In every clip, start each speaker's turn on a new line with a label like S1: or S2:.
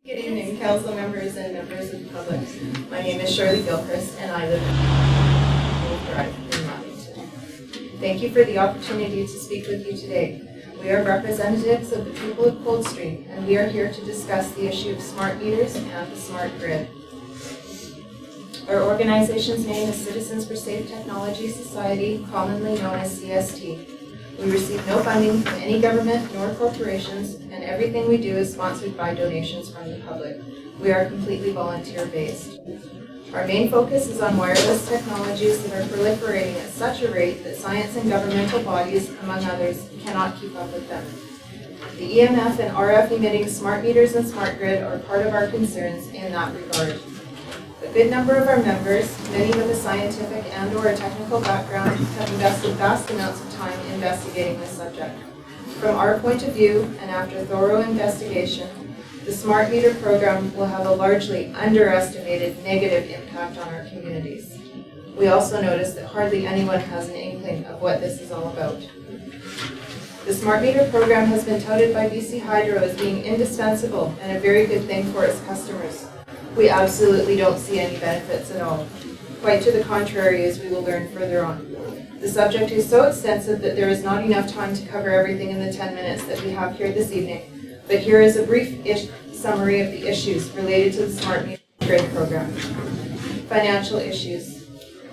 S1: Good evening, council members and members of the public. My name is Shirley Gilchrist, and I live in Drive in Washington. Thank you for the opportunity to speak with you today. We are representatives of the people of Coldstream, and we are here to discuss the issue of smart meters and the smart grid. Our organization's name is Citizens for Safe Technology Society, commonly known as CST. We receive no funding from any government nor corporations, and everything we do is sponsored by donations from the public. We are completely volunteer-based. Our main focus is on wireless technologies that are proliferating at such a rate that science and governmental bodies, among others, cannot keep up with them. The EMF and RF emitting smart meters and smart grid are part of our concerns in that regard. A good number of our members, many with a scientific and/or a technical background, have invested vast amounts of time investigating this subject. From our point of view, and after thorough investigation, the smart meter program will have a largely underestimated negative impact on our communities. We also noticed that hardly anyone has an inkling of what this is all about. The smart meter program has been touted by BC Hydro as being indispensable and a very good thing for its customers. We absolutely don't see any benefits at all. Quite to the contrary, as we will learn further on. The subject is so extensive that there is not enough time to cover everything in the 10 minutes that we have here this evening, but here is a brief summary of the issues related to the smart meter grid program. Financial issues.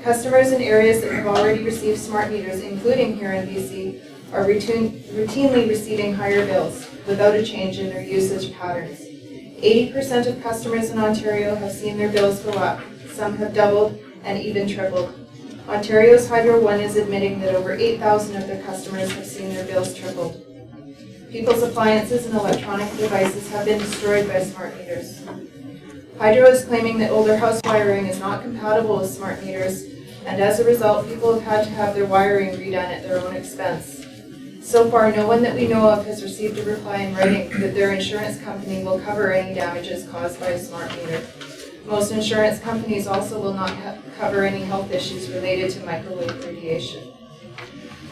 S1: Customers in areas that have already received smart meters, including here in BC, are routinely receiving higher bills without a change in their usage patterns. 80% of customers in Ontario have seen their bills go up. Some have doubled and even tripled. Ontario's Hydro One is admitting that over 8,000 of their customers have seen their bills tripled. People's appliances and electronic devices have been destroyed by smart meters. Hydro is claiming that older house wiring is not compatible with smart meters, and as a result, people have had to have their wiring redone at their own expense. So far, no one that we know of has received a reply in writing that their insurance company will cover any damages caused by a smart meter. Most insurance companies also will not cover any health issues related to microwave radiation.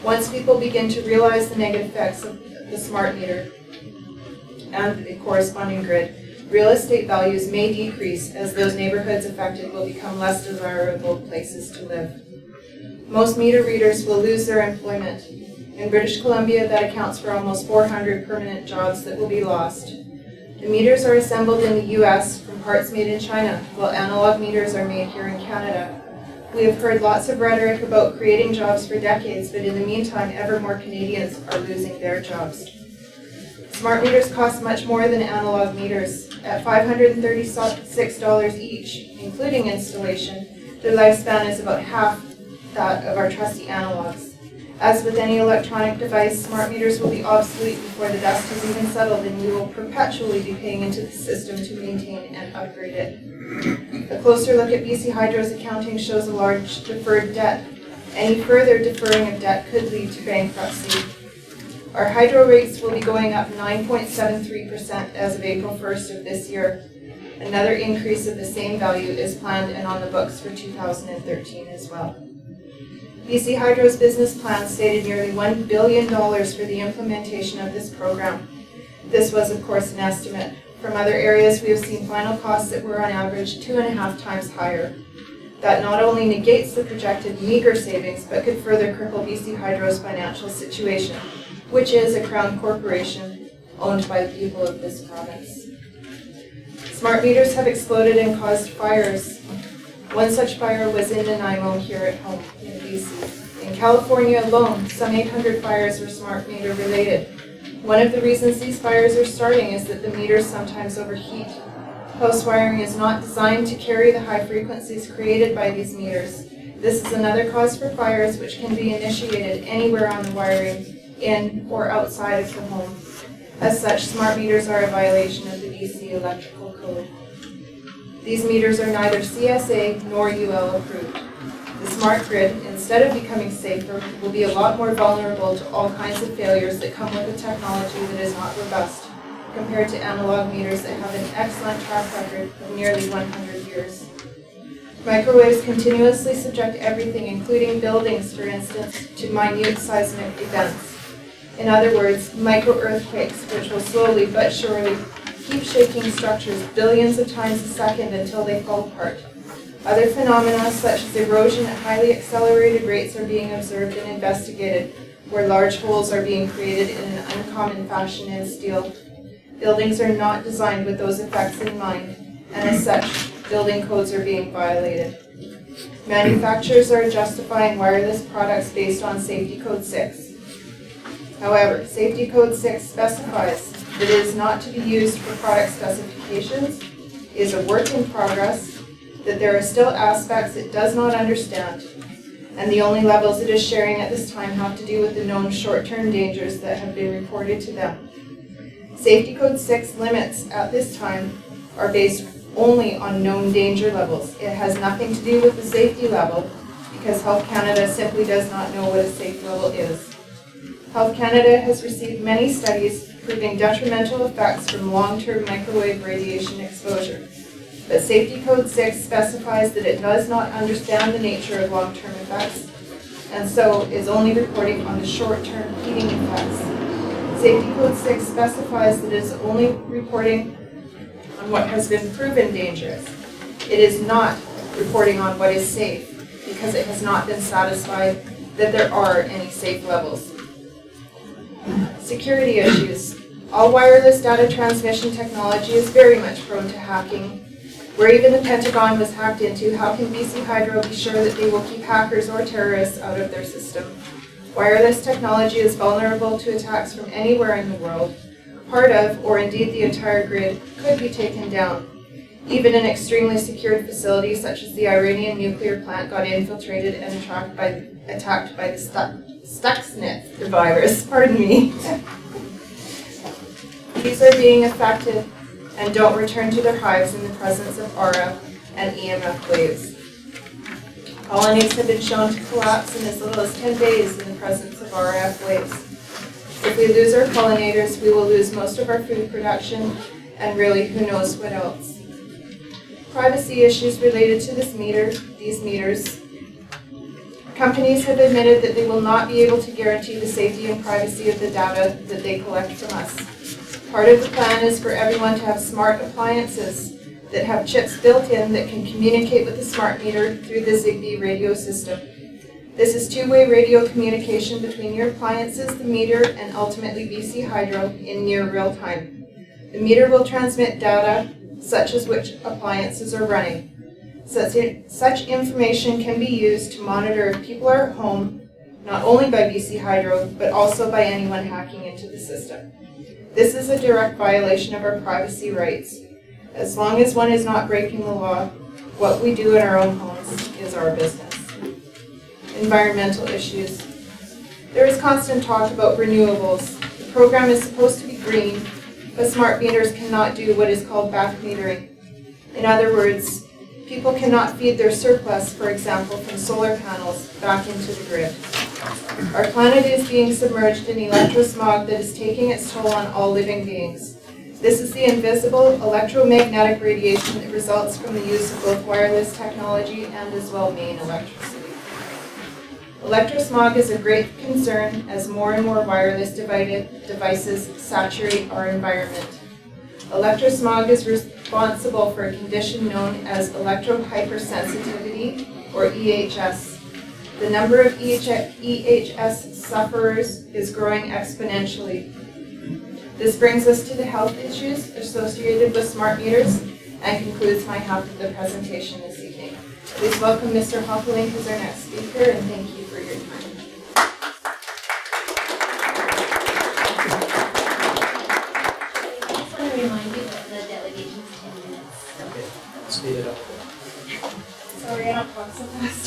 S1: Once people begin to realize the negative effects of the smart meter and the corresponding grid, real estate values may decrease as those neighborhoods affected will become less desirable places to live. Most meter readers will lose their employment. In British Columbia, that accounts for almost 400 permanent jobs that will be lost. The meters are assembled in the US from parts made in China, while analog meters are made here in Canada. We have heard lots of rhetoric about creating jobs for decades, but in the meantime, ever more Canadians are losing their jobs. Smart meters cost much more than analog meters. At $536 each, including installation, their lifespan is about half that of our trusty analogs. As with any electronic device, smart meters will be obsolete before the dust has even settled, and we will perpetually be paying into the system to maintain and upgrade it. A closer look at BC Hydro's accounting shows a large deferred debt. Any further deferring of debt could lead to bankruptcy. Our hydro rates will be going up 9.73% as of April 1st of this year. Another increase of the same value is planned and on the books for 2013 as well. BC Hydro's business plan stated nearly $1 billion for the implementation of this program. This was, of course, an estimate. From other areas, we have seen final costs that were on average 2.5 times higher. That not only negates the projected meager savings, but could further cripple BC Hydro's financial situation, which is a crown corporation owned by the people of this province. Smart meters have exploded and caused fires. One such fire was in Nanaimo here at home in BC. In California alone, some 800 fires were smart meter related. One of the reasons these fires are starting is that the meters sometimes overheat. House wiring is not designed to carry the high frequencies created by these meters. This is another cause for fires, which can be initiated anywhere on the wiring, in or outside of the home. As such, smart meters are a violation of the BC Electrical Code. These meters are neither CSA nor UL approved. The smart grid, instead of becoming safer, will be a lot more vulnerable to all kinds of failures that come with a technology that is not robust, compared to analog meters that have an excellent track record of nearly 100 years. Microwaves continuously subject everything, including buildings, for instance, to minute seismic events. In other words, micro-earthquakes, which will slowly but surely keep shaking structures billions of times a second until they fall apart. Other phenomena, such as erosion at highly accelerated rates, are being observed and investigated, where large holes are being created in an uncommon fashion in steel. Buildings are not designed with those effects in mind, and as such, building codes are being violated. Manufacturers are justifying wireless products based on Safety Code 6. However, Safety Code 6 specifies that it is not to be used for product specifications, is a work in progress, that there are still aspects it does not understand, and the only levels it is sharing at this time have to do with the known short-term dangers that have been reported to them. Safety Code 6 limits at this time are based only on known danger levels. It has nothing to do with the safety level, because Health Canada simply does not know what a safe level is. Health Canada has received many studies proving detrimental effects from long-term microwave radiation exposure. But Safety Code 6 specifies that it does not understand the nature of long-term effects, and so is only reporting on the short-term heating effects. Safety Code 6 specifies that it is only reporting on what has been proven dangerous. It is not reporting on what is safe, because it has not been satisfied that there are any safe levels. Security issues. All wireless data transmission technology is very much prone to hacking. Where even the Pentagon was hacked into, how can BC Hydro be sure that they will keep hackers or terrorists out of their system? Wireless technology is vulnerable to attacks from anywhere in the world. Part of, or indeed the entire grid, could be taken down. Even an extremely secured facility such as the Iranian nuclear plant got infiltrated and attacked by the Stuxnet virus. Pardon me. These are being affected and don't return to their hives in the presence of RF and EMF waves. Colonies have been shown to collapse in as little as 10 days in the presence of RF waves. If we lose our pollinators, we will lose most of our food production, and really, who knows what else. Privacy issues related to these meters. Companies have admitted that they will not be able to guarantee the safety and privacy of the data that they collect from us. Part of the plan is for everyone to have smart appliances that have chips built in that can communicate with the smart meter through the Zigbee radio system. This is two-way radio communication between your appliances, the meter, and ultimately BC Hydro in near real time. The meter will transmit data such as which appliances are running. Such information can be used to monitor if people are at home, not only by BC Hydro, but also by anyone hacking into the system. This is a direct violation of our privacy rights. As long as one is not breaking the law, what we do in our own homes is our business. Environmental issues. There is constant talk about renewables. The program is supposed to be green, but smart meters cannot do what is called back metering. In other words, people cannot feed their surplus, for example, from solar panels back into the grid. Our planet is being submerged in electrosmog that is taking its toll on all living beings. This is the invisible electromagnetic radiation that results from the use of both wireless technology and as well main electricity. Electrosmog is a great concern as more and more wireless devices saturate our environment. Electrosmog is responsible for a condition known as electrohypersensitivity, or EHS. The number of EHS sufferers is growing exponentially. This brings us to the health issues associated with smart meters and concludes my half of the presentation this evening. Please welcome Mr. Hoppeling as our next speaker, and thank you for your time.
S2: I just want to remind you that the delegation is 10 minutes.
S3: Okay, speed it up.
S1: Sorry, I don't talk so fast.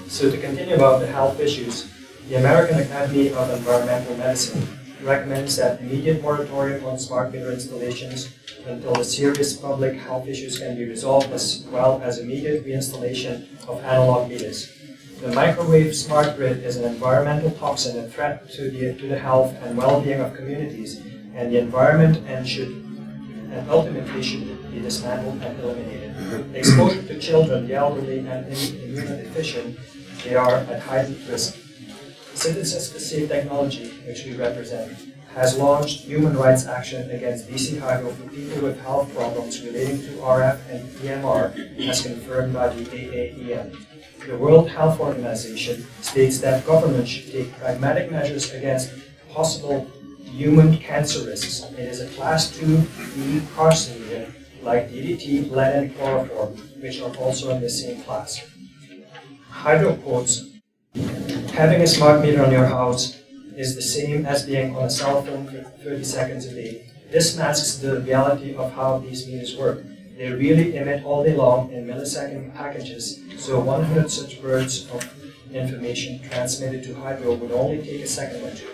S3: So to continue about the health issues, the American Academy of Environmental Medicine recommends that immediate moratorium on smart meter installations until the serious public health issues can be resolved, as well as immediate reinstallation of analog meters. The microwave smart grid is an environmental toxin, a threat to the health and well-being of communities and the environment, and ultimately should be dismantled and eliminated. Exposure to children, the elderly, and immunodeficient, they are at heightened risk. Citizens for Safe Technology, which we represent, has launched human rights action against BC Hydro for people with health problems relating to RF and EMR, as confirmed by the AAEM. The World Health Organization states that governments should take pragmatic measures against possible human cancer risks. It is a class 2B carcinogen like DDT, lead, and chloroform, which are also in the same class. Hydro quotes, having a smart meter on your house is the same as being on a cell phone for 30 seconds a day. This masks the reality of how these meters work. They really emit all day long in millisecond packages, so 100 such words of information transmitted to Hydro would only take a second or two.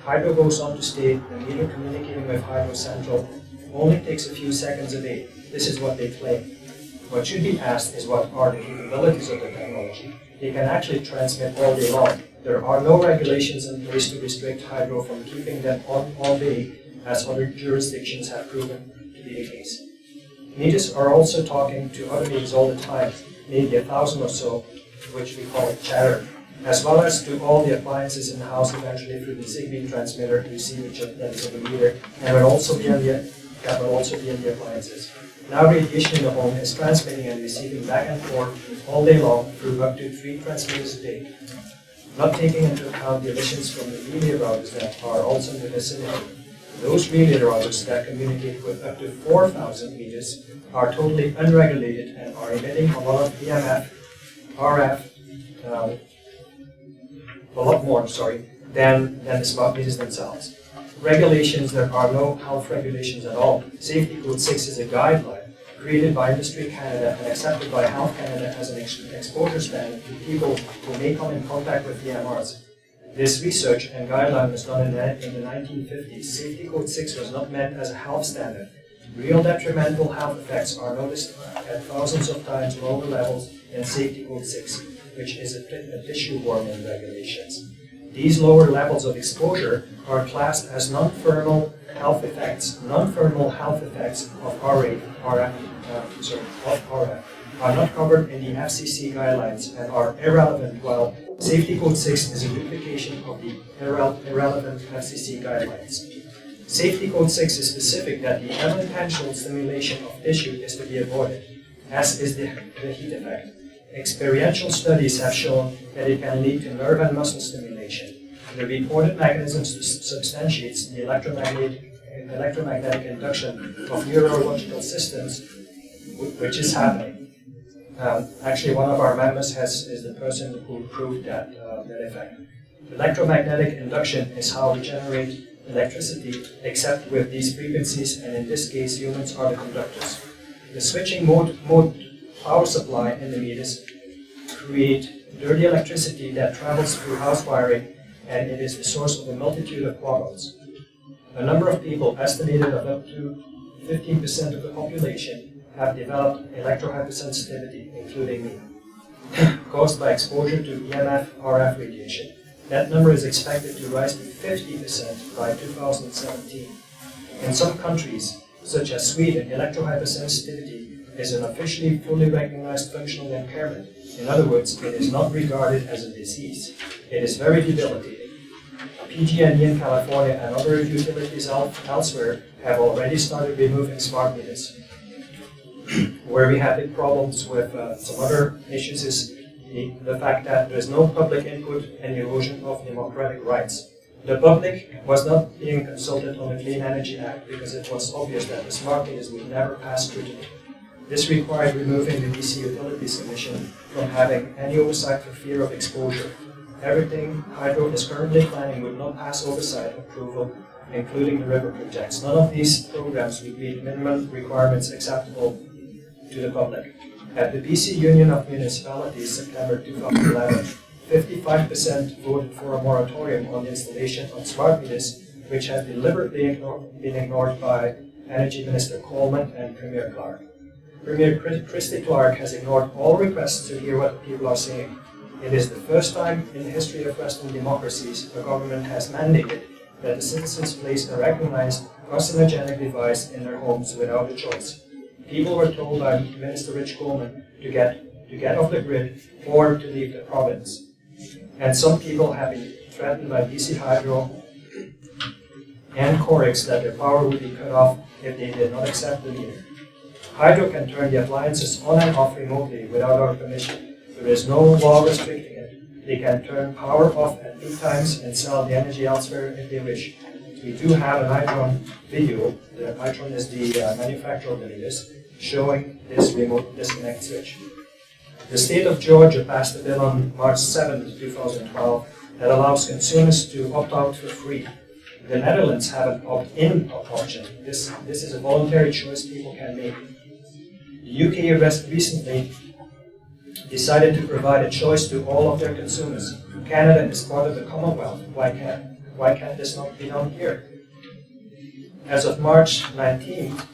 S3: Hydro goes on to state the meter communicating with Hydro Central only takes a few seconds a day. This is what they claim. What should be asked is what are the capabilities of the technology. They can actually transmit all day long. There are no regulations in place to restrict Hydro from keeping them on all day, as other jurisdictions have proven to be the case. Meters are also talking to other meters all the time, maybe 1,000 or so, which we call chatter, as well as to all the appliances in the house eventually through the Zigbee transmitter receiver chip that is in the meter, and will also be in the appliances. Now radiation in the home is transmitting and receiving back and forth all day long through up to 3 transmitters a day, not taking into account the emissions from the relay routers that are also in the vicinity. Those relay routers that communicate with up to 4,000 meters are totally unregulated and are emitting a lot of EMF, RF, a lot more, than the smart meters themselves. Regulations, there are no health regulations at all. Safety Code 6 is a guideline created by Industry Canada and accepted by Health Canada as an exposure standard to people who may come in contact with EMRs. This research and guideline was done in the 1950s. Safety Code 6 was not meant as a health standard. Real detrimental health effects are noticed at thousands of times lower levels in Safety Code 6, which is a tissue warming regulations. These lower levels of exposure are classed as non-thermal health effects. Non-thermal health effects of RF are not covered in the FCC guidelines and are irrelevant, while Safety Code 6 is a duplication of the irrelevant FCC guidelines. Safety Code 6 is specific that the unintentional stimulation of tissue is to be avoided, as is the heat effect. Experiential studies have shown that it can lead to nerve and muscle stimulation. The reported mechanisms substantiates the electromagnetic induction of neurological systems, which is happening. Actually, one of our members is the person who proved that effect. Electromagnetic induction is how we generate electricity, except with these frequencies, and in this case, humans are the conductors. The switching mode power supply in the meters create dirty electricity that travels through house wiring, and it is the source of a multitude of problems. A number of people, estimated of up to 15% of the population, have developed electrohypersensitivity, including me, caused by exposure to EMF RF radiation. That number is expected to rise to 50% by 2017. In some countries, such as Sweden, electrohypersensitivity is an officially fully recognized functional impairment. In other words, it is not regarded as a disease. It is very debilitating. PG&E in California and other utilities elsewhere have already started removing smart meters. Where we have big problems with some other issues is the fact that there is no public input and erosion of democratic rights. The public was not being consulted on the Clean Energy Act because it was obvious that the smart meters would never pass scrutiny. This required removing the BC Utilities Commission from having any oversight for fear of exposure. Everything Hydro is currently planning would not pass oversight approval, including the river projects. None of these programs would meet minimum requirements acceptable to the public. At the BC Union of Municipalities, September 2011, 55% voted for a moratorium on the installation of smart meters, which has deliberately been ignored by Energy Minister Coleman and Premier Clark. Premier Christy Clark has ignored all requests to hear what the people are saying. It is the first time in the history of Western democracies a government has mandated that the citizens place a recognized carcinogenic device in their homes without a choice. People were told by Minister Rich Coleman to get off the grid or to leave the province. And some people have been threatened by BC Hydro and Corix that their power would be cut off if they did not accept the meter. Hydro can turn the appliances on and off remotely without our permission. There is no law restricting it. They can turn power off at peak times and sell the energy elsewhere if they wish. We do have an Itron video. The Itron is the manufacturer of the meters, showing this remote disconnect switch. The state of Georgia passed a bill on March 7, 2012 that allows consumers to opt out for free. The Netherlands have an opt-in option. This is a voluntary choice people can make. The UK recently decided to provide a choice to all of their consumers. Canada is part of the Commonwealth. Why can't this not be done here? As of March 19th,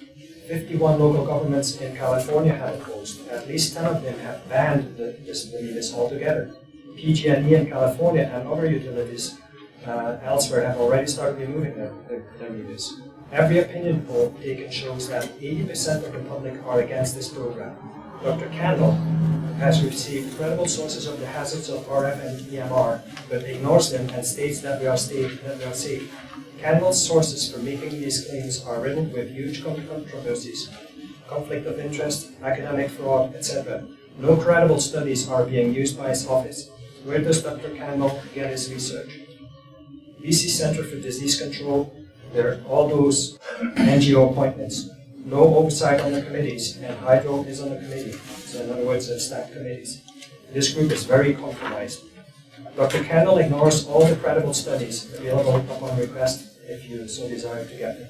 S3: 51 local governments in California have opposed. At least 10 of them have banned the meters altogether. PG&E in California and other utilities elsewhere have already started removing their meters. Every opinion poll taken shows that 80% of the public are against this program. Dr. Kendall has received credible sources of the hazards of RF and EMR, but ignores them and states that we are safe. Kendall's sources for making these claims are riddled with huge controversies, conflict of interest, academic fraud, etc. No credible studies are being used by his office. Where does Dr. Kendall get his research? BC Center for Disease Control, there are all those NGO appointments. No oversight on the committees, and Hydro is on the committee. So in other words, it's stacked committees. This group is very compromised. Dr. Kendall ignores all the credible studies available upon request if you so desire to get them.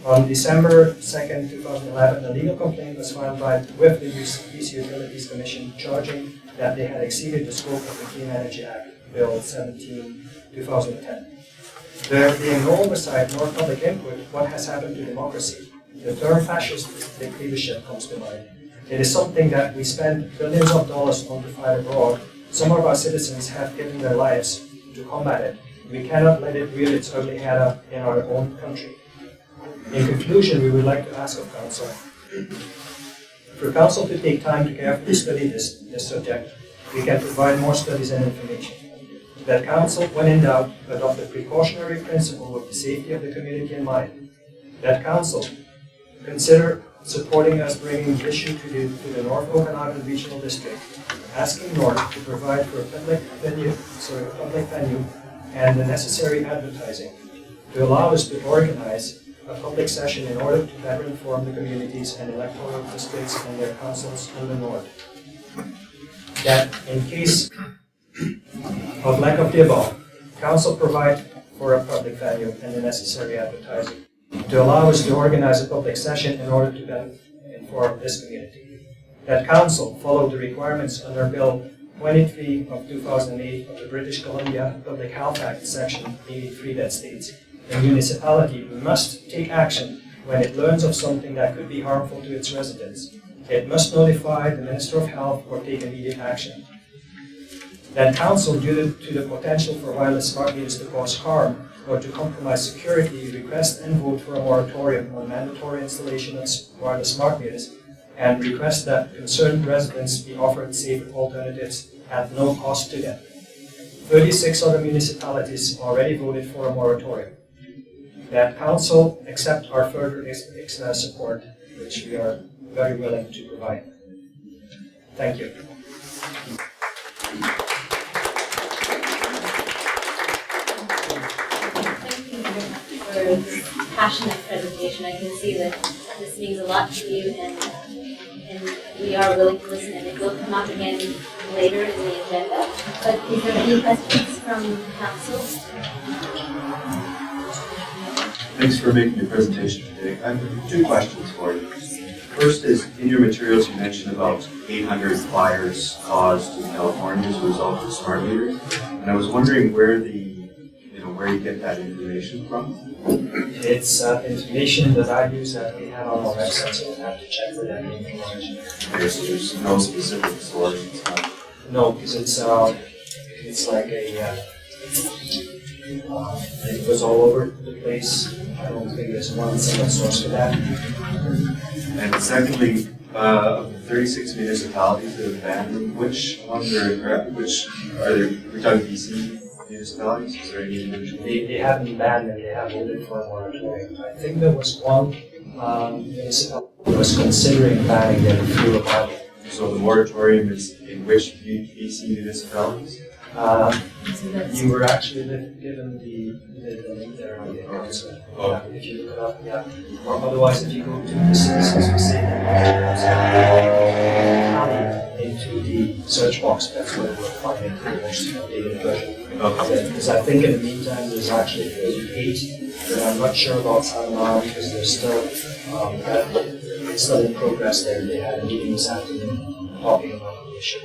S3: On December 2nd, 2011, a legal complaint was filed with the BC Utilities Commission charging that they had exceeded the scope of the Clean Energy Act, Bill 17, 2010. There being no oversight nor public input, what has happened to democracy? The term fascist dictatorship comes to mind. It is something that we spend billions of dollars on to fight abroad. Some of our citizens have given their lives to combat it. We cannot let it rear its ugly head up in our own country. In conclusion, we would like to ask of Council for Council to take time to carefully study this subject. We can provide more studies and information. That Council, when in doubt, adopt a precautionary principle with the safety of the community in mind. That Council consider supporting us bringing the issue to the North Okanagan Regional District, asking North to provide for a public venue and the necessary advertising to allow us to organize a public session in order to better inform the communities and electoral districts and their councils in the North. That in case of lack of the above, Council provide for a public venue and the necessary advertising to allow us to organize a public session in order to better inform this community. That Council follow the requirements under Bill 23 of 2008 of the British Columbia Public Health Act, Section 83, that states, the municipality must take action when it learns of something that could be harmful to its residents. It must notify the Minister of Health or take immediate action. That Council, due to the potential for wireless smart meters to cause harm or to compromise security, request and vote for a moratorium on mandatory installation of wireless smart meters and request that concerned residents be offered safe alternatives at no cost to them. 36 other municipalities already voted for a moratorium. That Council accept our further support, which we are very willing to provide. Thank you.
S2: Thank you for this passionate presentation. I can see that this means a lot to you, and we are willing to listen, and it will come up again later in the agenda. But is there any questions from Council?
S4: Thanks for making your presentation today. I have two questions for you. First is, in your materials you mentioned about 800 fires caused in California as a result of smart meters, and I was wondering where you get that information from.
S3: It's information that I use that we have on our website, so we'll have to check for that information.
S4: Okay, so there's no specific source. It's not...
S3: No, because it's like a it was all over the place. I don't think there's one single source for that.
S4: And secondly, 36 municipalities that have banned them. Which ones are there? We're talking BC municipalities. municipalities? Is there any individual?
S3: They haven't banned them, they have voted for a moratorium. I think there was one municipality that was considering banning them a few while ago.
S4: So the moratorium is in which BC municipalities?
S3: You were actually given the link there on the council.
S4: Oh.
S3: If you look it up, yeah. Or otherwise, if you go to the citizens who say county into the search box, that's where we'll find it, the most updated version.
S4: Okay.
S3: Because I think in the meantime, there's actually 8, but I'm not sure about Panama because they're still, it's still in progress there. They had a meeting this afternoon talking about the issue.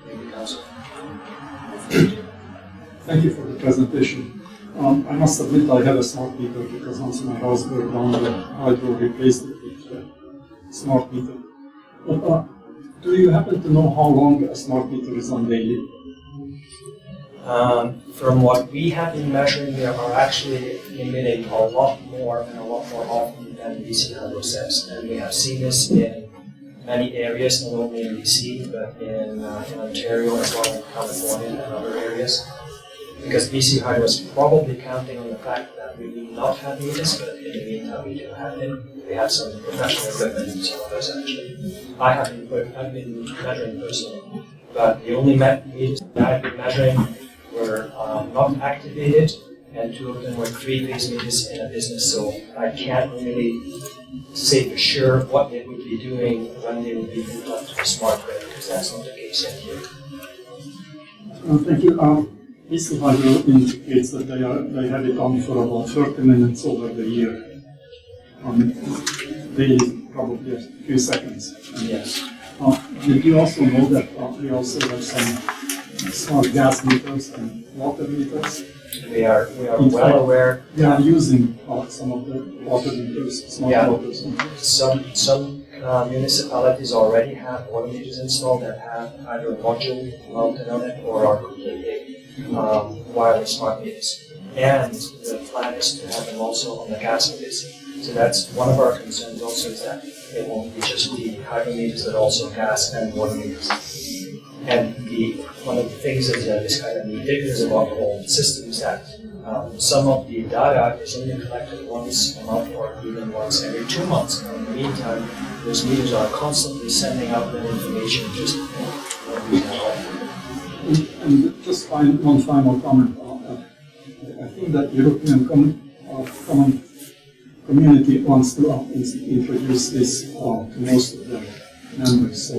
S3: Thank you, Council.
S5: Thank you for the presentation. I must admit I have a smart meter because once my house burned down, the hydro replaced it with a smart meter. But do you happen to know how long a smart meter is on daily?
S3: From what we have been measuring, they are actually emitting a lot more and a lot more often than BC Hydro says. And we have seen this in many areas, not only in BC, but in Ontario as well as California and other areas. Because BC Hydro is probably counting on the fact that we do not have meters, but in the meantime we do have them. We have some professional equipment and some others actually. I've been measuring personally, but the only meters that I've been measuring were not activated, and 2 of them were 3-phase meters in a business, so I can't really say for sure what they would be doing when they would be moved up to the smart grid, because that's not the case yet here.
S5: Thank you. BC Hydro indicates that they have it on for about 30 minutes over the year. Daily, probably a few seconds.
S3: Yes.
S5: Did you also know that we also have some smart gas meters and water meters?
S3: We are well aware.
S5: We are using some of the water meters, smart water meters.
S3: Some municipalities already have water meters installed that have either a module mounted on it or are completely wireless smart meters. And the plan is to have them also on the gas meters. So that's one of our concerns also, is that it won't be just the hydro meters, but also gas and water meters. And one of the things that is kind of ridiculous about the whole system is that some of the data is only collected once a month or even once every 2 months. In the meantime, those meters are constantly sending out that information just
S5: And just one final comment. I think that European Common Community wants to introduce this to most of their members. So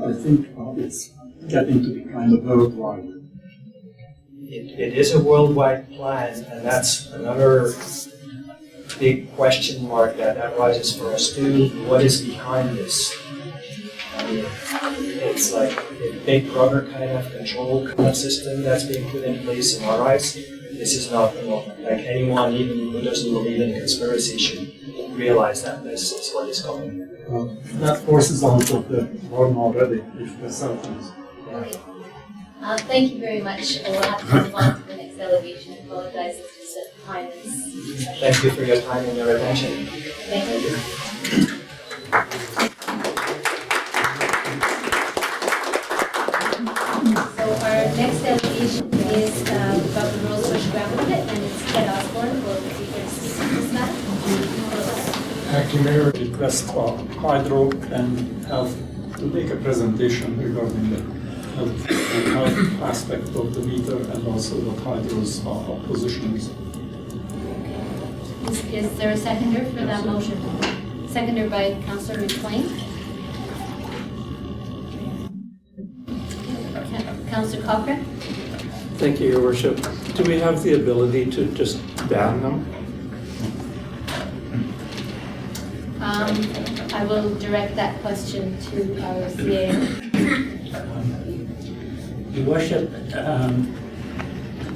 S5: I think it's getting to be kind of worldwide.
S3: It is a worldwide plan, and that's another big question mark that arises for us too. What is behind this? I mean, it's like a big brother kind of control kind of system that's being put in place in our eyes. This is not like anyone, even who doesn't believe in conspiracy, should realize that this is what is coming.
S5: That forces out of the norm already, if the cell phones.
S2: Okay. Thank you very much. We'll have to move on to the next delegation. I apologize if there's a time that's
S3: Thank you for your time and your attention.
S2: Thank you. So our next delegation is about the rules for Scramble Pit, and it's Ted Osborne will be here to speak on this matter.
S5: Acting Mayor request Hydro and Health to make a presentation regarding the health aspect of the meter and also what Hydro's position is.
S2: Is there a seconder for that motion? Seconder by Councillor McLean. Councillor Cochran.
S6: Thank you, Your Worship. Do we have the ability to just ban them?
S2: I will direct that question to our CA.
S7: Your Worship,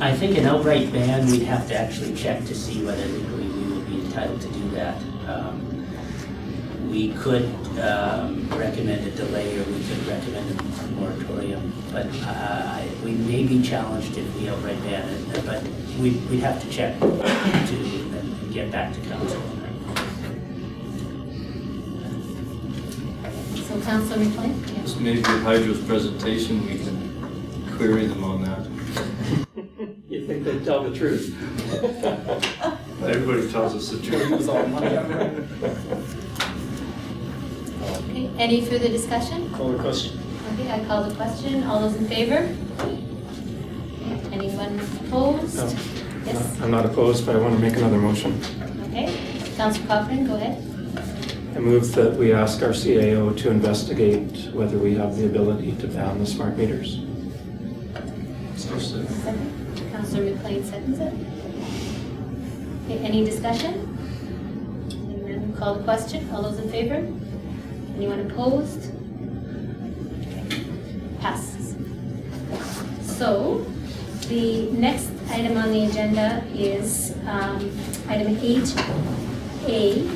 S7: I think an outright ban, we'd have to actually check to see whether legally we would be entitled to do that. We could recommend a delay, or we could recommend a moratorium, but we may be challenged if we outright ban it, but we'd have to check to and get back to council.
S2: So Councillor McLean?
S8: Maybe with Hydro's presentation, we can query them on that.
S6: You think they'd tell the truth?
S8: Everybody tells us the truth.
S2: Okay, any further discussion?
S3: Call the question.
S2: Okay, I call the question. All those in favor? Anyone opposed?
S6: No.
S2: Yes?
S6: I'm not opposed, but I want to make another motion.
S2: Okay. Councillor Cochran, go ahead.
S6: I move that we ask our CAO to investigate whether we have the ability to ban the smart meters.
S2: Second. Councillor McLean seconds it. Okay, any discussion? Anyone call the question? All those in favor? Anyone opposed? Passes. So, the next item on the agenda is item 8A,